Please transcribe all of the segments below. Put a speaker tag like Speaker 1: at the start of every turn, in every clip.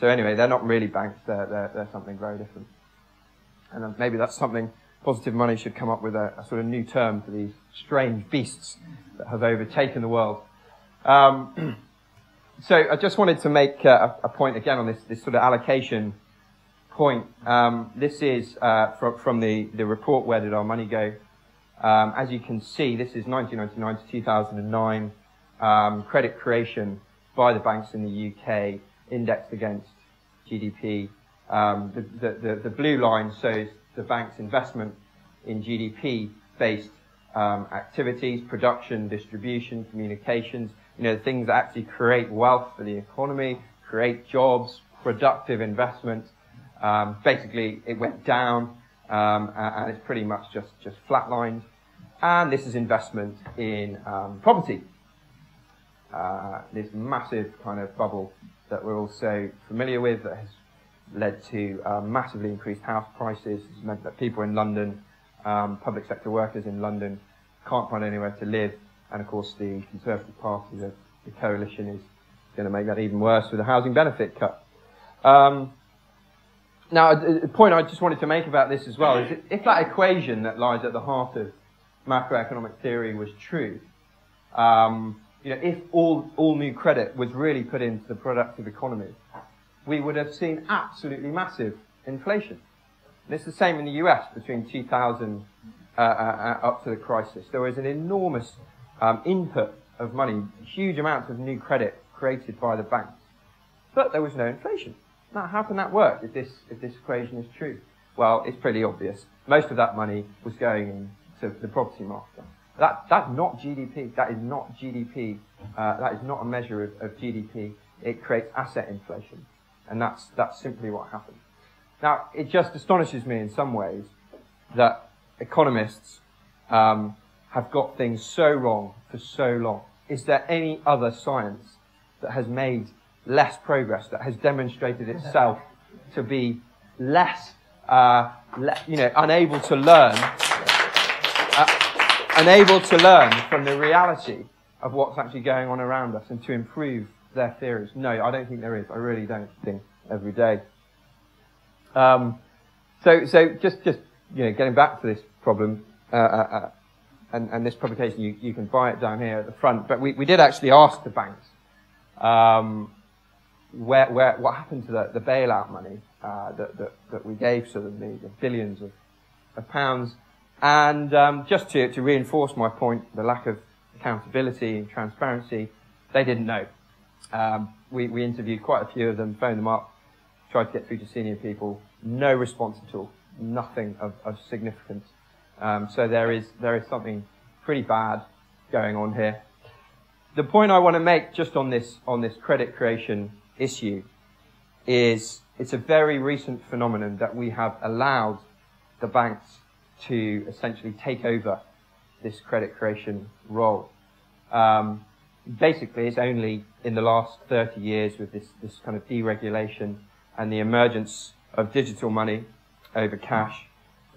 Speaker 1: So anyway, they're not really banks, they're something very different. And maybe that's something positive money should come up with a sort of new term for these strange beasts that have overtaken the world. So I just wanted to make a point again on this sort of allocation point. This is from the report, Where Did Our Money Go? As you can see, this is 1999 to 2009 credit creation by the banks in the UK indexed against GDP. The blue line shows the bank's investment in GDP-based activities, production, distribution, communications, things that actually create wealth for the economy, create jobs, productive investment. Basically, it went down, and it's pretty much just flatlined. And this is investment in property. This massive kind of bubble that we're all so familiar with that has led to massively increased house prices. It's meant that people in London, public sector workers in London, can't find anywhere to live. And of course, the Conservative Party, the coalition, is going to make that even worse with a housing benefit cut. Now, the point I just wanted to make about this as well is if that equation that lies at the heart of macroeconomic theory was true, if all new credit was really put into the productive economy, we would have seen absolutely massive inflation. And it's the same in the US between 2000 up to the crisis. There was an enormous input of money, huge amounts of new credit created by the banks, but there was no inflation. Now, how can that work if this equation is true? Well, it's pretty obvious. Most of that money was going into the property market. That's not GDP. That is not GDP. That is not a measure of GDP. It creates asset inflation, and that's simply what happened. Now, it just astonishes me in some ways that economists have got things so wrong for so long. Is there any other science that has made less progress, that has demonstrated itself to be less, unable to learn from the reality of what's actually going on around us and to improve their theories? No, I don't think there is. I really don't think every day. So just getting back to this problem, and this publication, you can buy it down here at the front. But we did actually ask the banks what happened to the bailout money that we gave to them, the billions of pounds. And just to reinforce my point, the lack of accountability and transparency, they didn't know. We interviewed quite a few of them, phoned them up, tried to get through to senior people. No response at all. Nothing of significance. So there is something pretty bad going on here. The point I want to make just on this credit creation issue is it's a very recent phenomenon that we have allowed the banks to essentially take over this credit creation role. Basically, it's only in the last 30 years with this kind of deregulation and the emergence of digital money over cash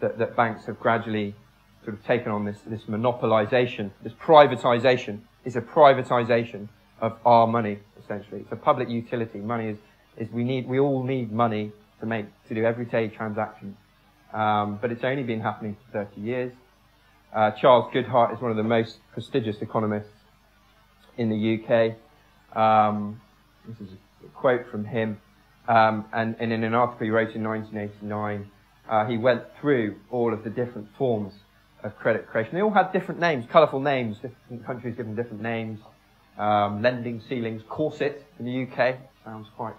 Speaker 1: that banks have gradually sort of taken on this monopolization, this privatization. It's a privatization of our money, essentially. It's a public utility. Money is we all need money to do everyday transactions. But it's only been happening for 30 years. Charles Goodhart is one of the most prestigious economists in the UK. This is a quote from him. And in an article he wrote in 1989, he went through all of the different forms of credit creation. They all had different names, colourful names, different countries given different names. Lending ceilings, corset in the UK, sounds quite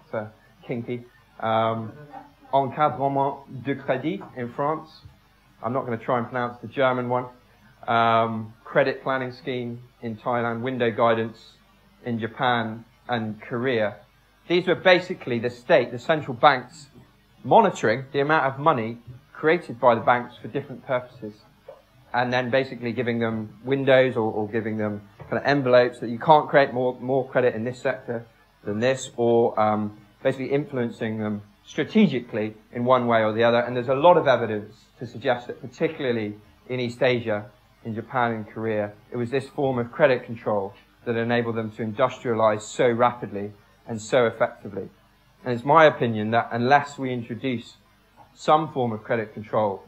Speaker 1: kinky. Encadrement de crédit in France. I'm not going to try and pronounce the German one. Credit planning scheme in Thailand, window guidance in Japan and Korea. These were basically the state, the central banks, monitoring the amount of money created by the banks for different purposes, and then basically giving them windows or giving them kind of envelopes that you can't create more credit in this sector than this, or basically influencing them strategically in one way or the other. And there's a lot of evidence to suggest that particularly in East Asia, in Japan and Korea, it was this form of credit control that enabled them to industrialize so rapidly and so effectively. And it's my opinion that unless we introduce some form of credit control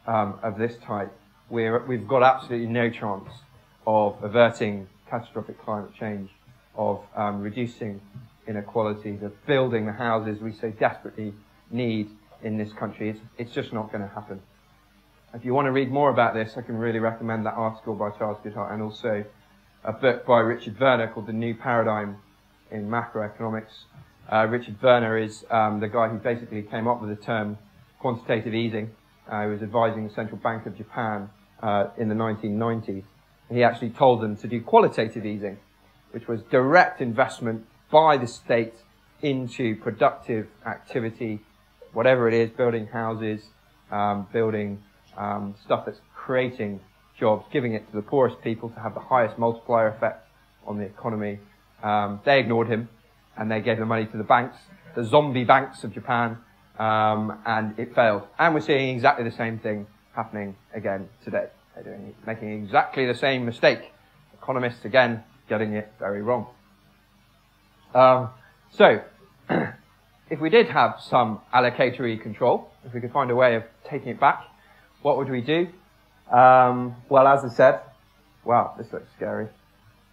Speaker 1: of this type, we've got absolutely no chance of averting catastrophic climate change, of reducing inequalities, of building the houses we so desperately need in this country. It's just not going to happen. If you want to read more about this, I can really recommend that article by Charles Goodhart and also a book by Richard Werner called The New Paradigm in Macroeconomics. Richard Werner is the guy who basically came up with the term quantitative easing. He was advising the Central Bank of Japan in the 1990s. He actually told them to do qualitative easing, which was direct investment by the state into productive activity, whatever it is, building houses, building stuff that's creating jobs, giving it to the poorest people to have the highest multiplier effect on the economy. They ignored him, and they gave the money to the banks, the zombie banks of Japan, and it failed. And we're seeing exactly the same thing happening again today. They're making exactly the same mistake. Economists, again, getting it very wrong. So, if we did have some allocatory control, if we could find a way of taking it back, what would we do? Well, as I said, wow, this looks scary.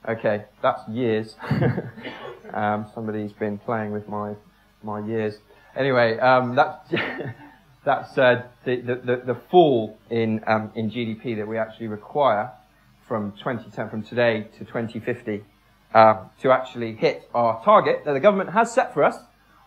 Speaker 1: Okay, that's years. Somebody's been playing with my years. Anyway, that's the fall in GDP that we actually require from 2010, from today to 2050, to actually hit our target that the government has set for us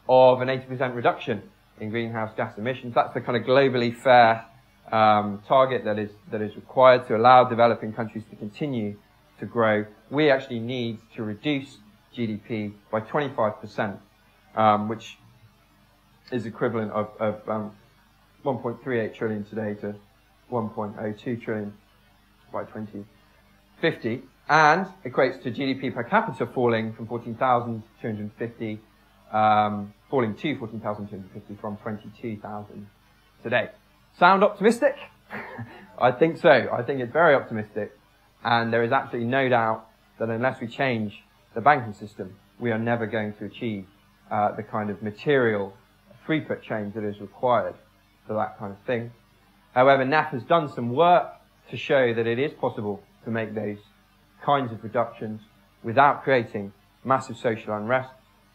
Speaker 1: of an 80% reduction in greenhouse gas emissions. That's the kind of globally fair target that is required to allow developing countries to continue to grow. We actually need to reduce GDP by 25%, which is equivalent of 1.38 trillion today to 1.02 trillion by 2050, and equates to GDP per capita falling from 14,250, falling to 14,250 from 22,000 today. Sound optimistic? I think so. I think it's very optimistic. And there is absolutely no doubt that unless we change the banking system, we are never going to achieve the kind of material throughput change that is required for that kind of thing. However, NAF has done some work to show that it is possible to make those kinds of reductions without creating massive social unrest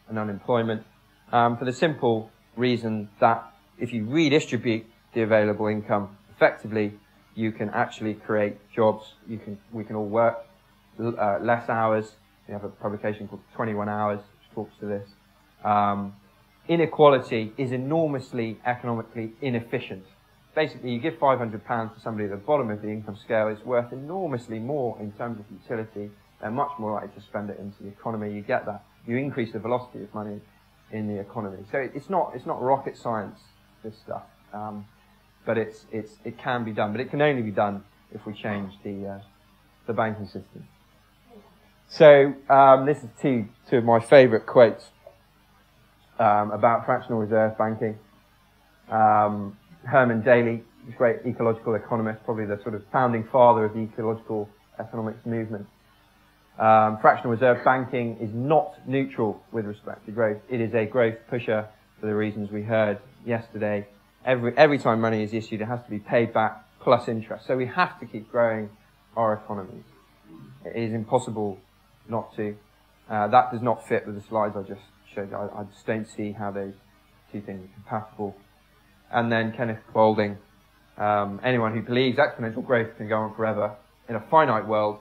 Speaker 1: and unemployment, for the simple reason that if you redistribute the available income effectively, you can actually create jobs. We can all work less hours. We have a publication called 21 Hours, which talks to this. Inequality is enormously economically inefficient. Basically, you give £500 to somebody at the bottom of the income scale, it's worth enormously more in terms of utility. They're much more likely to spend it into the economy. You get that. You increase the velocity of money in the economy. So it's not rocket science, this stuff. But it can be done. But it can only be done if we change the banking system. So this is two of my favourite quotes about fractional reserve banking. Herman Daly, a great ecological economist, probably the sort of founding father of the ecological economics movement. Fractional reserve banking is not neutral with respect to growth. It is a growth pusher for the reasons we heard yesterday. Every time money is issued, it has to be paid back plus interest. So we have to keep growing our economies. It is impossible not to. That does not fit with the slides I just showed you. I just don't see how those two things are compatible. And then Kenneth Boulding, anyone who believes exponential growth can go on forever in a finite world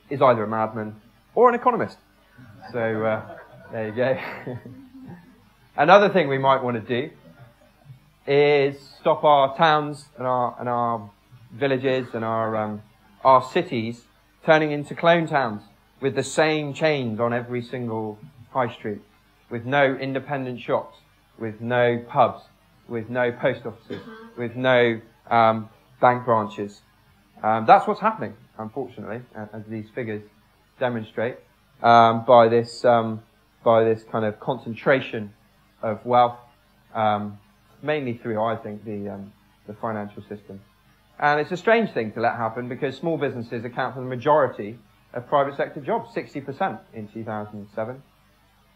Speaker 1: is either a madman or an economist. So there you go. Another thing we might want to do is stop our towns and our villages and our cities turning into clone towns with the same chains on every single high street, with no independent shops, with no pubs, with no post offices, with no bank branches. That's what's happening, unfortunately, as these figures demonstrate, by this kind of concentration of wealth, mainly through, I think, the financial system. And it's a strange thing to let happen because small businesses account for the majority of private sector jobs, 60% in 2007.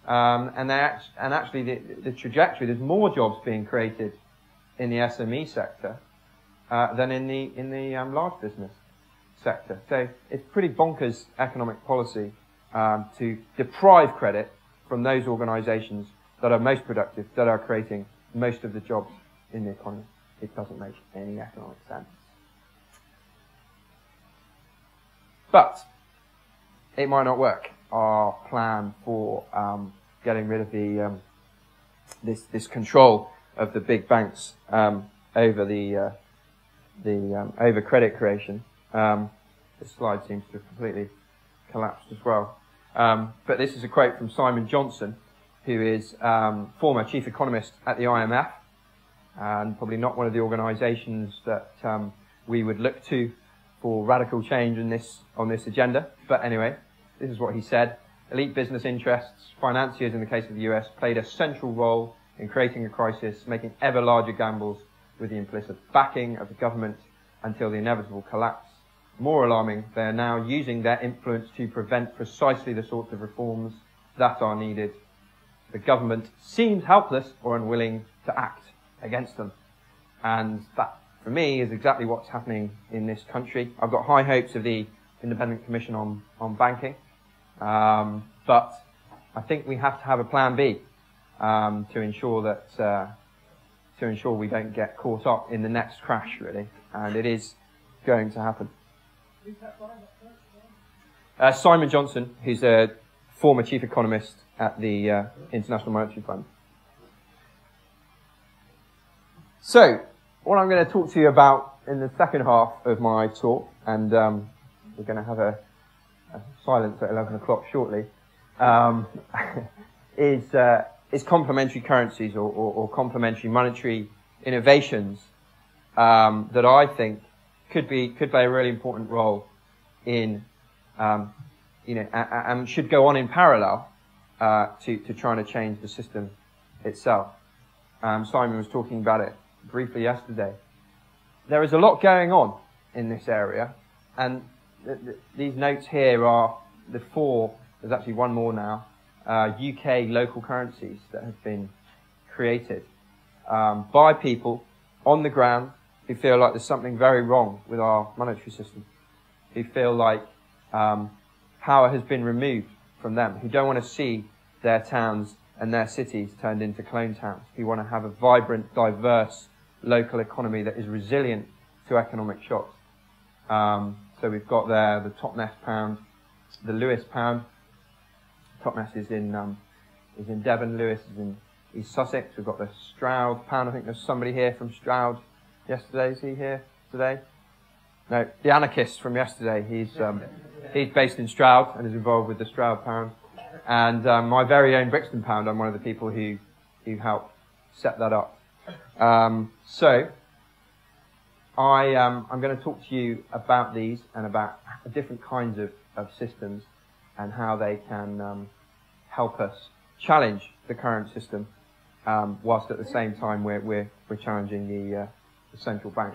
Speaker 1: And actually the trajectory, there's more jobs being created in the SME sector than in the large business sector. So it's pretty bonkers economic policy to deprive credit from those organisations that are most productive, that are creating most of the jobs in the economy. It doesn't make any economic sense. But it might not work. Our plan for getting rid of the this control of the big banks over over credit creation. This slide seems to have completely collapsed as well. But this is a quote from Simon Johnson, who is former chief economist at the IMF, and probably not one of the organisations that we would look to for radical change on this agenda. But anyway, this is what he said. Elite business interests, financiers in the case of the US, played a central role in creating a crisis, making ever larger gambles with the implicit backing of the government until the inevitable collapse. More alarming, they are now using their influence to prevent precisely the sorts of reforms that are needed. The government seems helpless or unwilling to act against them. And that, for me, is exactly what's happening in this country. I've got high hopes of the Independent Commission on Banking, but I think we have to have a plan B to ensure that we don't get caught up in the next crash, really, and it is going to happen. Simon Johnson, who's a former chief economist at the International Monetary Fund. So, what I'm going to talk to you about in the second half of my talk, and we're going to have a silence at 11 o'clock shortly, is complementary currencies or complementary monetary innovations that I think could play a really important role in, and should go on in parallel to trying to change the system itself. Simon was talking about it briefly yesterday. There is a lot going on in this area, and these notes here are the four, there's actually one more now, UK local currencies that have been created by people on the ground who feel like there's something very wrong with our monetary system, who feel like power has been removed from them, who don't want to see their towns and their cities turned into clone towns, who want to have a vibrant, diverse local economy that is resilient to economic shocks. So we've got there the Totnes pound, the Lewis pound. Totnes is in Devon, Lewis is in East Sussex. We've got the Stroud pound. I think there's somebody here from Stroud yesterday. Is he here today? No, the anarchist from yesterday. He's based in Stroud and is involved with the Stroud pound. And my very own Brixton pound, I'm one of the people who helped set that up. So I'm going to talk to you about these and about different kinds of systems and how they can help us challenge the current system, whilst at the same time we're challenging the central bank.